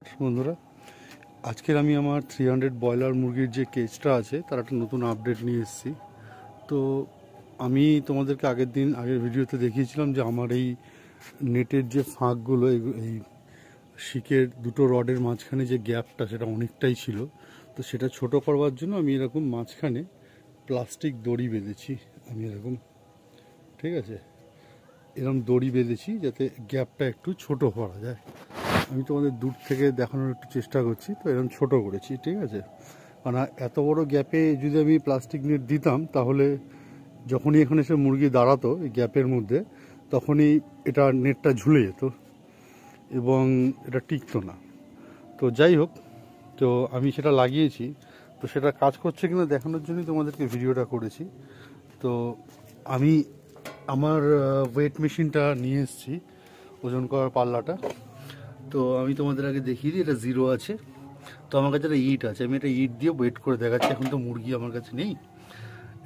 বন্ধুরা, আজকের আমি আমার 300 ব্রয়লার মুরগির যে কেজটা আছে তার একটা নতুন আপডেট নিয়ে এসেছি। তো আমি তোমাদেরকে আগের ভিডিওতে দেখিয়েছিলাম যে আমার এই নেটের যে ফাঁকগুলো, এই শিকের দুটো রডের মাঝখানে যে গ্যাপটা সেটা অনেকটাই ছিল। তো সেটা ছোট করবার জন্য আমি এরকম মাঝখানে প্লাস্টিক দড়ি বেঁধেছি। আমি এরকম, ঠিক আছে, এরকম দড়ি বেঁধেছি যাতে গ্যাপটা একটু ছোট করা যায়। আমি তোমাদের দূর থেকে দেখানোর একটু চেষ্টা করছি। তো এরকম ছোট করেছি, ঠিক আছে। কারণ এত বড় গ্যাপে যদি আমি প্লাস্টিক নেট দিতাম তাহলে যখনই এখানে এসে মুরগি দাঁড়াতো এই গ্যাপের মধ্যে, তখনই এটা নেটটা ঝুলে যেত এবং এটা টিকতো না। তো যাই হোক, তো আমি সেটা লাগিয়েছি। তো সেটা কাজ করছে কিনা দেখানোর জন্যই তোমাদেরকে ভিডিওটা করেছি। তো আমি আমার ওয়েট মেশিনটা নিয়ে এসেছি, ওজন করার পাল্লাটা। তো আমি তোমাদের আগে দেখিয়ে দিই, এটা 0 আছে। তো আমার কাছে একটা ইট আছে, আমি এটা ইট দিয়ে ওয়েট করে দেখাচ্ছি। এখন তো মুরগি আমার কাছে নেই।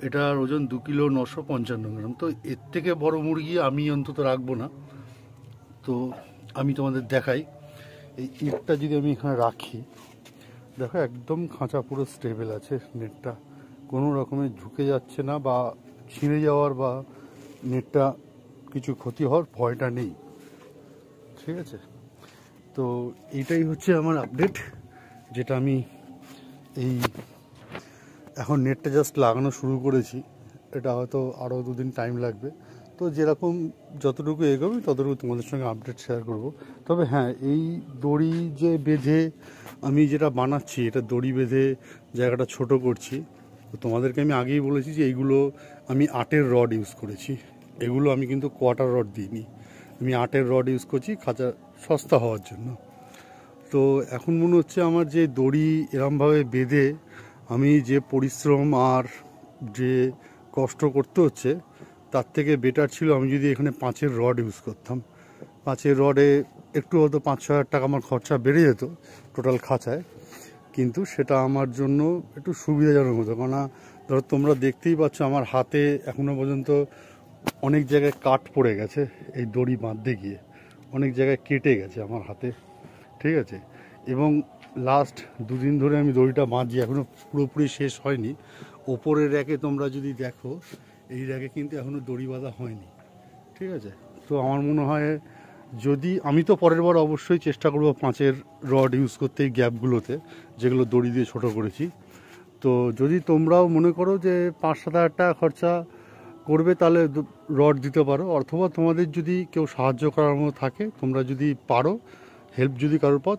এটার ওজন 2 কিলো 955 গ্রাম। তো এর থেকে বড় মুরগি আমি অন্তত রাখবো না। তো আমি তোমাদের দেখাই, এই ইটটা যদি আমি এখানে রাখি, দেখো একদম খাঁচা পুরো স্টেবল আছে। নেটটা কোনো রকমের ঝুঁকে যাচ্ছে না বা ছিঁড়ে যাওয়ার বা নেটটা কিছু ক্ষতি হওয়ার ভয়টা নেই, ঠিক আছে। তো এইটাই হচ্ছে আমার আপডেট, যেটা আমি এই এখন নেটটা জাস্ট লাগানো শুরু করেছি। এটা হয়তো আরও 2 দিন টাইম লাগবে। তো যেরকম যতটুকু এগোবে ততটুকু তোমাদের সঙ্গে আপডেট শেয়ার করব। তবে হ্যাঁ, এই দড়ি যে বেঁধে আমি যেটা বানাচ্ছি, এটা দড়ি বেঁধে জায়গাটা ছোট করছি। তো তোমাদেরকে আমি আগেই বলেছি যে এইগুলো আমি 8-এর রড ইউজ করেছি। এগুলো আমি কিন্তু কোয়ার্টার রড দিইনি, আমি 8-এর রড ইউজ করছি খাঁচা সস্তা হওয়ার জন্য। তো এখন মনে হচ্ছে আমার যে দড়ি এরমভাবে বেঁধে আমি যে পরিশ্রম আর যে কষ্ট করতে হচ্ছে, তার থেকে বেটার ছিল আমি যদি এখানে 5-এর রড ইউজ করতাম। 5-এর রডে একটু হয়তো 5-6 হাজার টাকা আমার খরচা বেড়ে যেত টোটাল খাঁচায়, কিন্তু সেটা আমার জন্য একটু সুবিধাজনক হতো। কেননা ধরো তোমরা দেখতেই পাচ্ছ আমার হাতে এখনও পর্যন্ত অনেক জায়গায় কাট পড়ে গেছে, এই দড়ি বাঁধতে গিয়ে অনেক জায়গায় কেটে গেছে আমার হাতে, ঠিক আছে। এবং লাস্ট 2 দিন ধরে আমি দড়িটা বাঁধছি, এখনও পুরোপুরি শেষ হয়নি। ওপরের র্যাকে তোমরা যদি দেখো, এই র্যাকে কিন্তু এখনও দড়ি বাঁধা হয়নি, ঠিক আছে। তো আমার মনে হয়, যদি আমি তো পরের বার অবশ্যই চেষ্টা করবো 5-এর রড ইউজ করতে এই গ্যাপগুলোতে, যেগুলো দড়ি দিয়ে ছোট করেছি। তো যদি তোমরাও মনে করো যে 5-7 হাজার টাকা খরচা করবে, তাহলে রড দিতে পারো। অথবা তোমাদের যদি কেউ সাহায্য করার মতো থাকে, তোমরা যদি পারো, হেল্প যদি কারোর পাও,